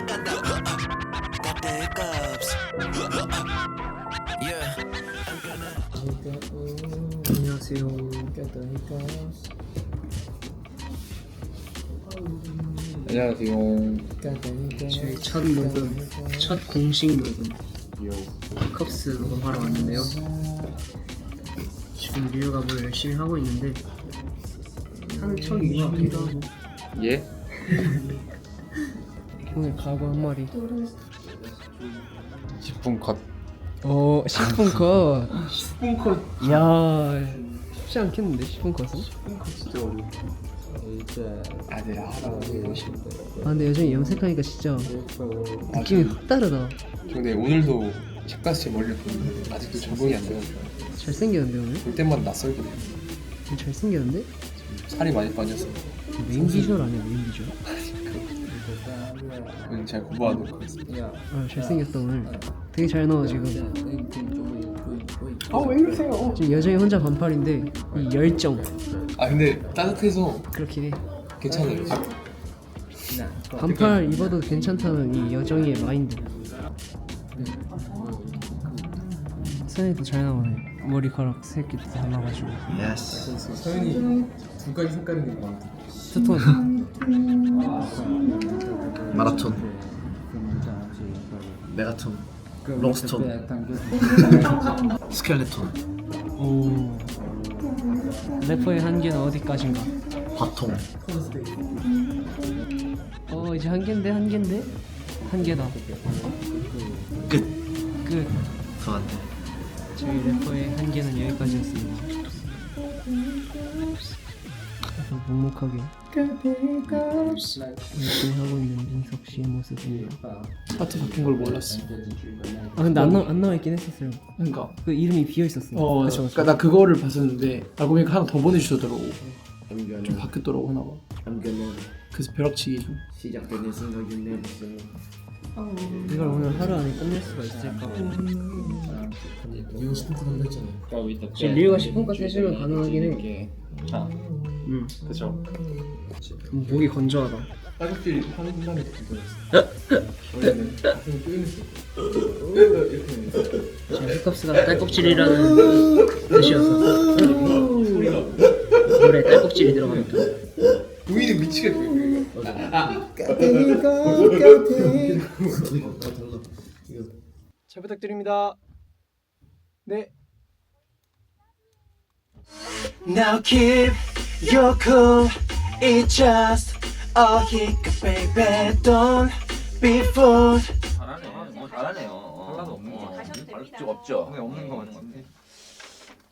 Got the hiccups. Yeah, I'm gonna. 안녕하세요. 안녕하세요. 저희 첫 녹음, 첫 공식 녹음, 컵스 녹음하러 왔는데요. 지금 리뷰가뭘 열심히 하고 있는데 하는 척인 것 같기도 하고. 예? 오늘 가구 한 마리. 10분 컷. 10분 컷. 10분 컷. 이야, 쉽지 않겠는데 10분 컷은? 진짜 어려워. 아들 하라고 싶어. 근데 요즘 염색하니까 진짜 느낌이 확 다르다. 근데 오늘도 샵가스 멀리 보는데 아직도 적응이 안 돼요. 잘생겼는데 오늘? 볼 때마다 낯설게 돼요. 잘생겼는데? 살이 많이 빠져서. 메인 비주얼 아니야, 메인 비주얼? 오늘 잘 공부하도록 하겠습니다. 잘생겼다 오늘. 되게 잘 나와 지금. 왜 이러세요? 지금 여전히 혼자 반팔인데 이 열정 근데 따뜻해서 그렇긴 해. 괜찮아요. 반팔 입어도 괜찮다는 이 여정이의 마인드. 서연이도 잘 나오네. 머리카락 새끼도 달라가지고. 서연이 두 가지 색깔인 게 많다. 투톤. 마라톤, 메가톤, 롱스톤, 스켈레톤, 오. 래퍼의 한계는 어디까지인가? 바통. 이제 한계인데 한계다. 끝. 더 안 돼. 저희 래퍼의 한계는 여기까지였습니다. 묵묵하게 열심히 하고 있는 민석 씨의 모습입니다. 파트 바뀐 걸 몰랐어. 근데 안 나와 있긴 했었어요. 그러니까 그 이름이 비어 있었어. 그러니까 나 그거를 봤었는데 알고 보니까 하나 더 보내주셨더라고. 좀 바뀌었더라고 하나가. 그래서 벼락치기 좀. 시작되는 생각이 이걸 오늘 하루 안에 끝낼 수가 있을까? 이거 10분 컷 한다 했잖아요. 지금 리우가 10분까지 해주면 가능하긴 해. 그쵸. 목이 건조하다. 딸꾹질 하는 순간에 불편했어. 원래는 가슴이 쪼이면서 이렇게 했는데 지금 히컵스가 딸꾹질이라는 뜻이어서 노래 딸꾹질이 들어갑니다. 우이는 미치겠네. 잘 부탁드립니다. 네. Now keep your cool. It's just a hiccup, baby. Don't be fooled. 잘하네요. 하나도 없는 거 같은데? 없죠? 네, 없는 거 같은데.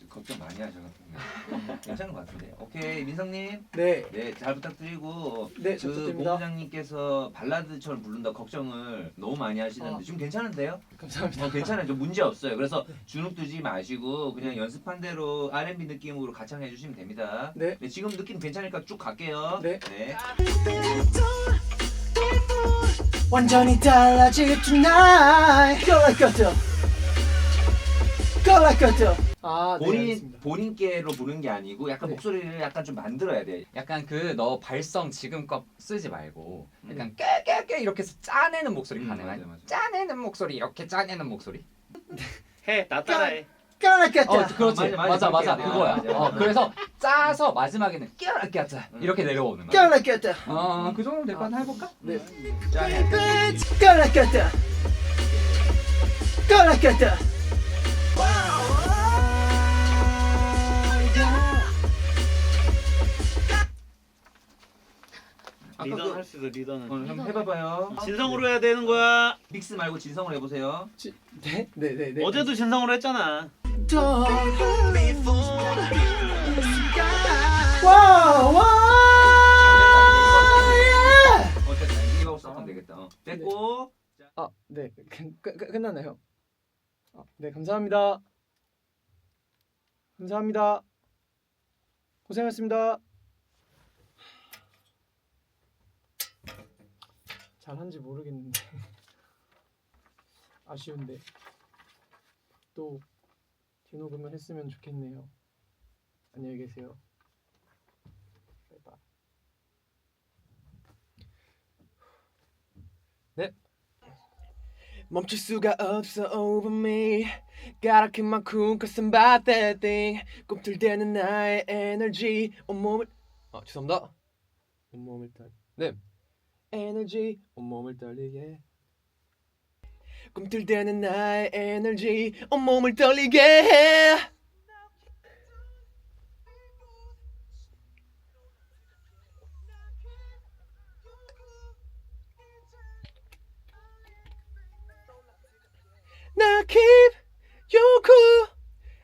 걱정 많이 하셔가지고 괜찮은 것 같은데. 오케이, 민성님. 네. 네, 잘 부탁드리고. 네, 잘 그 부탁드립니다. 본부장님께서 발라드처럼 부른다 걱정을 너무 많이 하시는데 지금 괜찮은데요? 감사합니다. 괜찮아요. 좀 문제 없어요. 그래서 주눅 두지 마시고 그냥 연습한 대로 R&B 느낌으로 가창해 주시면 됩니다. 네. 지금 느낌 괜찮으니까 쭉 갈게요. 네. 완전히 달라질 tonight. Go like a dog. Go like a dog. 네, 알겠습니다. 본인께로 부르는 게 아니고 약간 네. 목소리를 약간 좀 만들어야 돼. 약간 그 너 발성 지금껏 쓰지 말고 약간 깨깨깨 이렇게 해서 짜내는 목소리 가능하니? 맞아. 짜내는 목소리 이렇게 짜내는 목소리. 나 따라해. Go like a dog. 그렇지. 맞아, 맞아 그렇게 그거야. 해야 돼. 맞아. 그래서 짜서 마지막에는 깨깨 짜 이렇게 내려오는 Go 거야. like a dog. 그 정도 될거 하나 해볼까? 네. Go like a dog. Go like a dog. 리더는 할 수 있어. 리더는. 한번 해봐봐요. 진성으로 해야 되는 거야. 믹스 말고 진성으로 해보세요. 네. 어제도 진성으로 했잖아. Don't be fooled. 어쨌든 이거 써면 되겠다. 됐고. 네. 끝났나요? 네, 감사합니다. 감사합니다. 고생하셨습니다. 잘한지 모르겠는데 아쉬운데 또 뒤녹음을 했으면 좋겠네요. 안녕히 계세요. 바이바이. 네, 멈출 수가 없어 over me. Gotta keep my cool cause I'm bad that thing. 꿈틀대는 나의 에너지 온몸을 죄송합니다. 온몸을 네 에너지 온몸을 떨리게. 꿈틀대는 나의 에너지 온몸을 떨리게 해. Now keep you cool.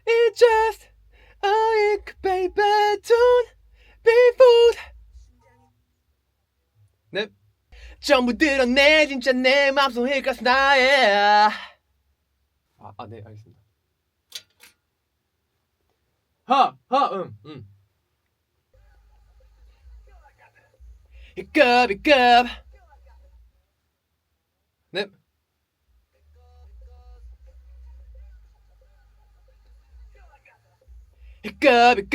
It's just a week, baby. Don't be fooled. 네. 전부 드러내 진짜 내 맘속 힐가스 나의. 네 알겠습니다. 히컵 네. 히컵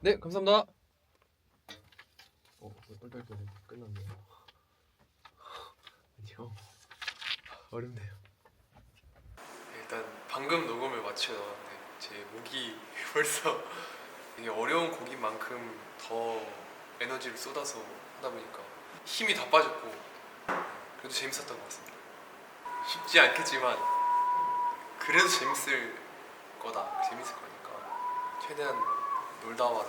네 감사합니다. 빨리 끝났네요. 아니요 어렵네요. 일단 방금 녹음을 마치고 나왔는데 제 목이 벌써 되게 어려운 곡인 만큼 더 에너지를 쏟아서 하다 보니까 힘이 다 빠졌고 그래도 재밌었던 것 같습니다. 쉽지 않겠지만 그래도 재밌을 거니까 최대한 놀다 와라.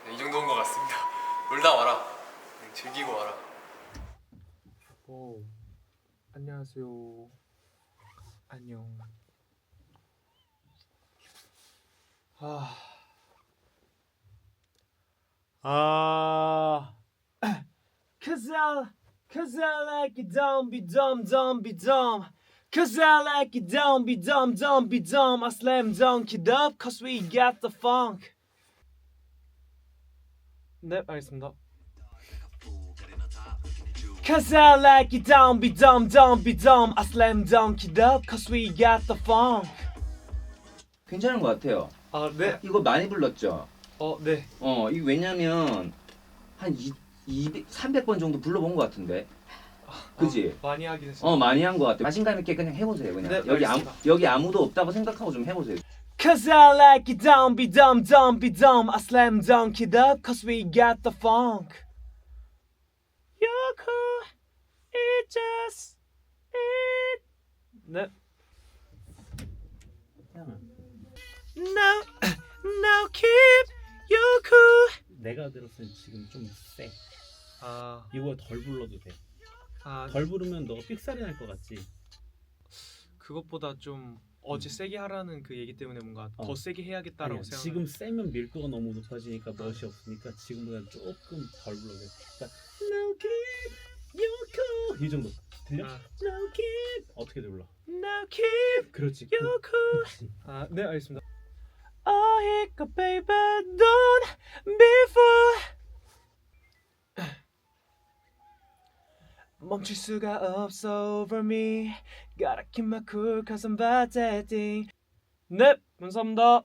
이 정도인 것 같습니다. 놀다 와라. 즐기고 와라. 오, 안녕하세요. 안녕. Cause I like it dumb, be dumb, dumb, be dumb. Cause I like it dumb, be dumb, dumb, be dumb. I slam dunk it up cause we got the funk. 네, 알겠습니다. Cause I like it dumb, be dumb, dumb, be dumb. I slam dunk it up cause we got the funk. 괜찮은 것 같아요. 네. 이거 많이 불렀죠? 네. 이거 왜냐면 한 300번 정도 불러본 것 같은데. 그지? 많이 하긴 했어요. 많이 한 것 같아. 자신감 있게 그냥 해보세요. 그냥 네, 여기 아무도 없다고 생각하고 좀 해보세요. Cause I like it dumb, be dumb, dumb, be dumb. I slam dunk it up cause we got the funk. You're cool, it just it. 네. Now keep you cool. 내가 들었을 때 지금 좀 세. 아, 이거 덜 불러도 돼. 아, 덜 부르면 너 삑살이 날 것 같지? 그것보다 좀 어제 세게 하라는 그 얘기 때문에 뭔가 더 세게 해야겠다라고 아니야, 생각. 지금 세면 밀도가 너무 높아지니까 멋이 없으니까 지금보다 조금 덜 불러도 돼. 그러니까 Now keep you cool 이 정도 들려? Now keep 어떻게 불러? Now keep 그렇지. you cool. 아, 네, 알겠습니다. Oh, hiccup, baby, don't be fool. 멈출 수가 없어 over me. Gotta keep my cool cause I'm bad at thing. 네, 감사합니다.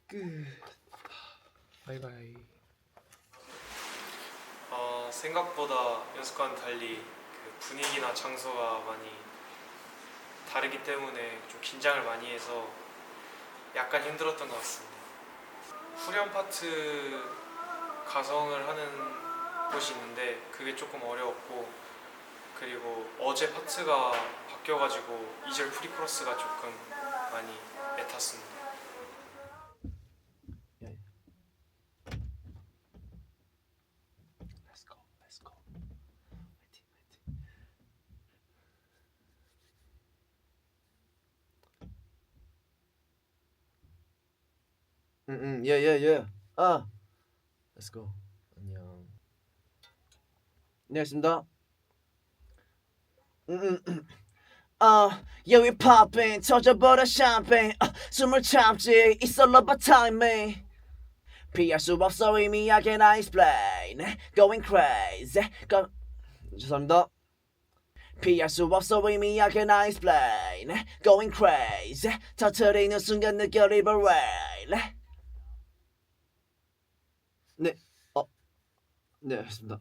끝. 바이바이. 생각보다 연습과는 달리 그 분위기나 장소가 많이 다르기 때문에 좀 긴장을 많이 해서 약간 힘들었던 것 같습니다. 후렴 파트 가성을 하는 곳이 있는데 그게 조금 어려웠고, 그리고 어제 파트가 바뀌어가지고 2절 프리코러스가 조금 많이 애탔습니다. Let's go, let's go. yeah. Let's go. 안녕. 안녕하십니까. Yeah, we poppin', 터져버려 샴페인. 숨을 참지, it's all about timing. 피할 수 없어 의미 I can explain going crazy 죄송합니다. 피할 수 없어 의미 I can explain going crazy 터트리는 순간 느껴 liberate 네 알겠습니다.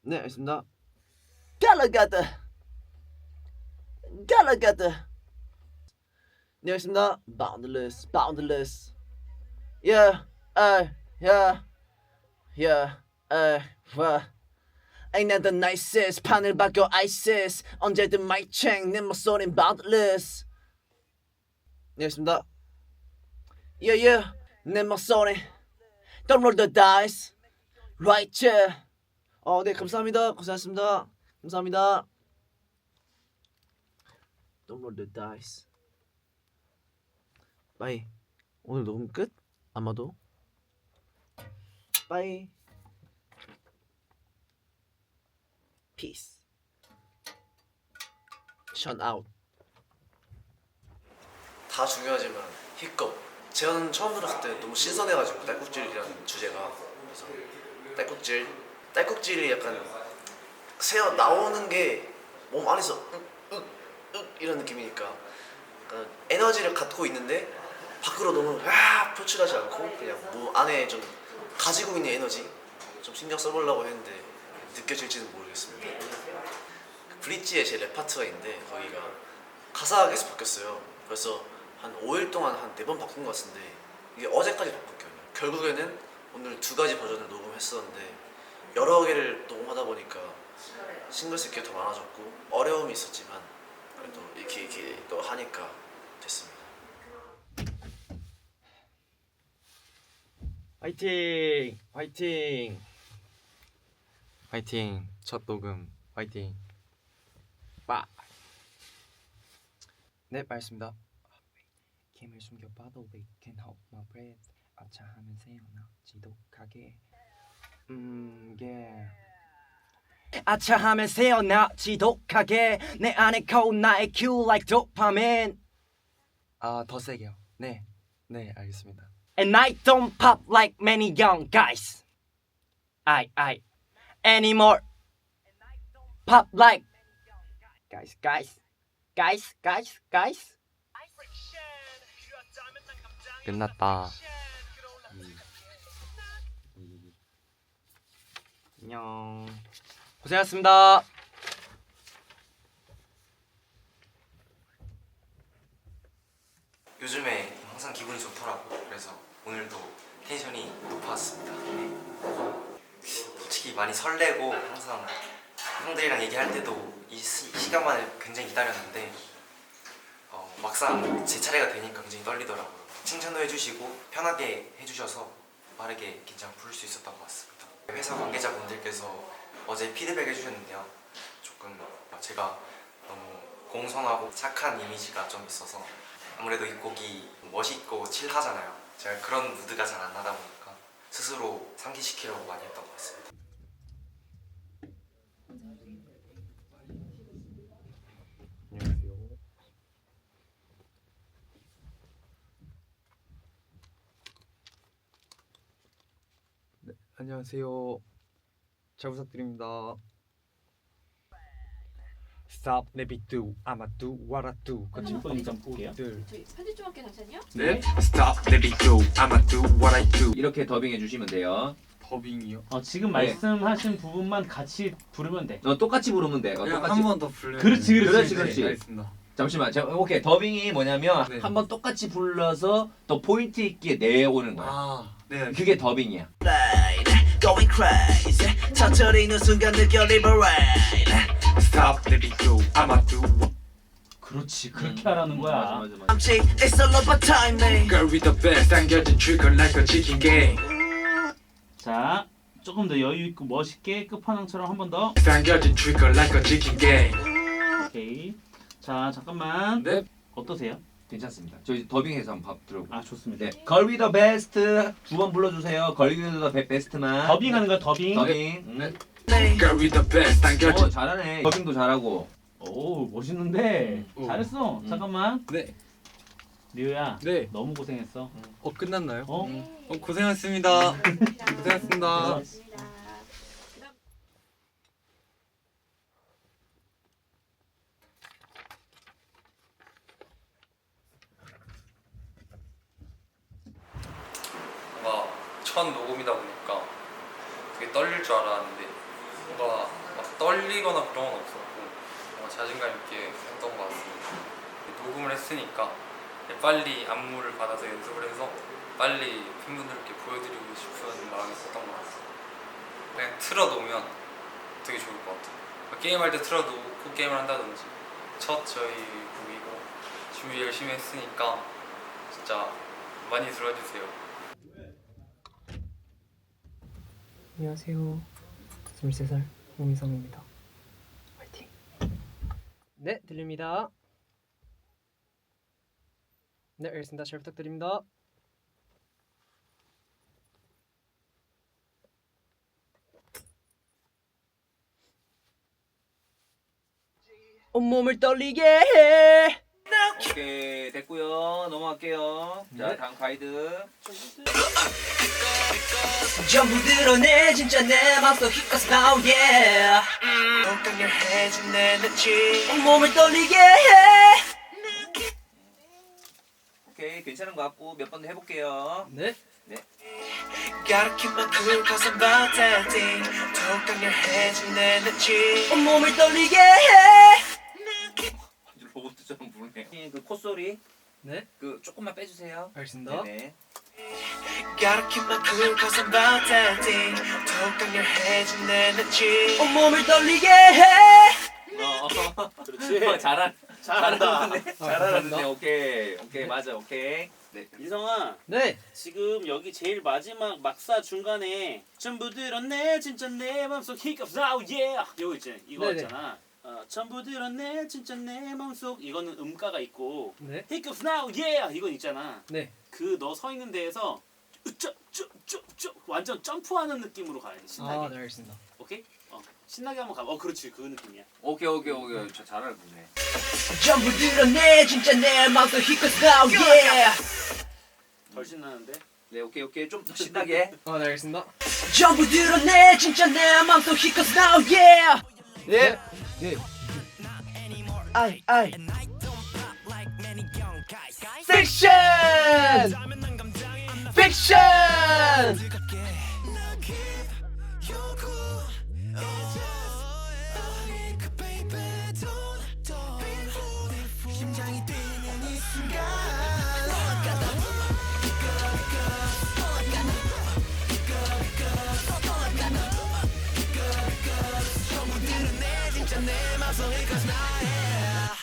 네 알겠습니다. 갈라가다 네 알겠습니다. boundless yeah Ain't that the nicest 판을 바꿔 ISIS 언제든 마이 챙 내 목소린 boundless 네 알겠습니다. yeah 내 목소리 Don't roll the dice right 네 감사합니다. 고생하셨습니다. 감사합니다. Don't roll the dice 빠이. 오늘 녹음 끝? 아마도 빠이. Peace. Shut out. 다 중요하지만 힙컵. 제가 처음 들었을 때 너무 신선해가지고 딸꾹질이라는 주제가 그래서 딸꾹질이 약간 새어 나오는 게 몸 안에서 이런 느낌이니까 약간 에너지를 갖고 있는데 밖으로 너무 표출하지 않고 그냥 몸 안에 좀 가지고 있는 에너지 좀 신경 써보려고 했는데 느껴질지는 모르겠습니다. 브릿지에 제 랩 파트가 있는데 거기가 가사가 계속 바뀌었어요. 그래서 한 5일 동안 한 4번 바꾼 것 같은데 이게 어제까지 바꿨거든요. 결국에는 오늘 2가지 버전을 녹음했었는데 여러 개를 녹음하다 보니까 싱글 스킬이 더 많아졌고 어려움이 있었지만 그래도 이렇게 또 하니까 됐습니다. 화이팅! 화이팅! 화이팅! 첫 녹음 화이팅! 빠! 네, 말했습니다. 힘을 숨겨봐도 we can hold my breath 아차하면 새어나 지독하게 아차하면 새어나 지독하게 내 안에 cold 나의 Q like dopamine 더 세게요. 네, 알겠습니다. And I don't pop like many young guys I anymore pop like guys 끝났다. 안녕. 고생하셨습니다. 요즘에 항상 기분이 좋더라고. 그래서 오늘도 텐션이 높았습니다. 솔직히 많이 설레고 항상 형들이랑 얘기할 때도 이 시간만을 굉장히 기다렸는데 막상 제 차례가 되니까 굉장히 떨리더라고요. 칭찬도 해주시고 편하게 해주셔서 빠르게 긴장 풀 수 있었던 것 같습니다. 회사 관계자분들께서 어제 피드백 해주셨는데요. 조금 제가 너무 공손하고 착한 이미지가 좀 있어서 아무래도 이 곡이 멋있고 칠하잖아요. 제가 그런 무드가 잘 안 나다 보니까 스스로 상기시키려고 많이 했던 것 같습니다. 안녕하세요. 잘 부탁드립니다. Stop, let me do, I'ma do what I do. 같이 일단 볼게요. 둘. 저희 사진 좀 할게요, 잠시만요. 네. Stop, let me do, I'ma do what I do. 이렇게 더빙해 주시면 돼요. 더빙이요? 지금 말씀하신 부분만 같이 부르면 돼. 똑같이 부르면 돼. 똑같이. 한 번 더 불러요. 그렇지. 알겠습니다. 잠시만. 오케이. 더빙이 뭐냐면 네. 한번 똑같이 불러서 더 포인트 있게 내오는 거야. 네. 그게 더빙이야. Going crazy 터트리는 순간 느껴 liberate Stop, let me do, I'ma do. 그렇지. 그렇게 하라는 거야. 맞아. 잠시 It's all about timing Girl with the best, 당겨진 trigger like a chicken game. 자, 조금 더 여유 있고 멋있게 끝판왕처럼 한 번 더. 당겨진 trigger like a chicken game. 오케이. 자, 잠깐만. 네. 어떠세요? 괜찮습니다. 저희 더빙해서 한번 들어볼게요. 좋습니다. 네. Girl with the best 두 번 불러주세요. Girl with the best만. 더빙하는 거야, 더빙. 더빙. 네. Girl with the best, 당겨진. 잘하네. 더빙도 잘하고. 오, 멋있는데. 잘했어. 잠깐만. 네. 리우야. 네. 너무 고생했어. 끝났나요? 어? 고생하셨습니다. 고생하셨습니다. 뭔가 첫 녹음이다 보니까 되게 떨릴 줄 알았는데 뭔가 막 떨리거나 그런 건 없었고 뭔가 자신감 있게 했던 것 같습니다. 녹음을 했으니까 빨리 안무를 받아서 연습을 해서 빨리 팬분들께 보여드리고 싶은 마음이 있었던 것 같아요. 그냥 틀어놓으면 되게 좋을 것 같아요. 게임할 때 틀어놓고 게임을 한다든지 첫 저희 곡이고 준비 열심히 했으니까 진짜 많이 들어주세요. 안녕하세요. 23살 홍미성입니다. 화이팅. 네, 들립니다. 네, 알겠습니다. 잘 부탁드립니다. 온몸을 떨리게 해. 오케이 됐고요. 넘어갈게요. 자 다음 가이드. 전부 드러내 진짜 내 맘속 힙가스 now yeah 더 강렬해진 내 눈치 온몸을 떨리게 해 오케이 괜찮은 것 같고 몇 번 더 해볼게요. 네. Gotta keep my cool cause I'm about that thing 더 강렬해진 내 눈치 온몸을 떨리게 해 로봇처럼 부르네요. 그 콧소리 네. 그 조금만 빼주세요. 알겠습니다. 네네. Gotta keep my cool cause I'm about that thing 더 강렬해진 내 눈치 온몸을 떨리게 해 그렇지. 잘한다. 잘하는데 오케이 맞아 오케이. 네. 민성아, 네. 지금 여기 제일 마지막 막사 중간에 전부 들었네 진짜 내 맘속 hiccups now yeah 이거 있잖아. 이거 네네. 있잖아. 전부 들었네 진짜 내 맘속 이거는 음가가 있고 네. hiccups now yeah 이건 있잖아. 네. 그 너 서 있는 데에서 쭉 완전 점프하는 느낌으로 가야 돼. 신나게. 아, 네, 알겠습니다. 오케이? 신나게 한번 가봐. 그렇지 그 느낌이야. 오케이. 저 잘하네. 전부 드러내 진짜 내 맘속 힙가스 now yeah 덜 신나는데? 네 오케이 좀 더 신나게. 아, 네, 알겠습니다. 전부 드러내 진짜 내 맘속 힙가스 now yeah 예. 예. 아이 픽션! 픽션! 전부 드러내 진짜 내 맘속 힙가스 now yeah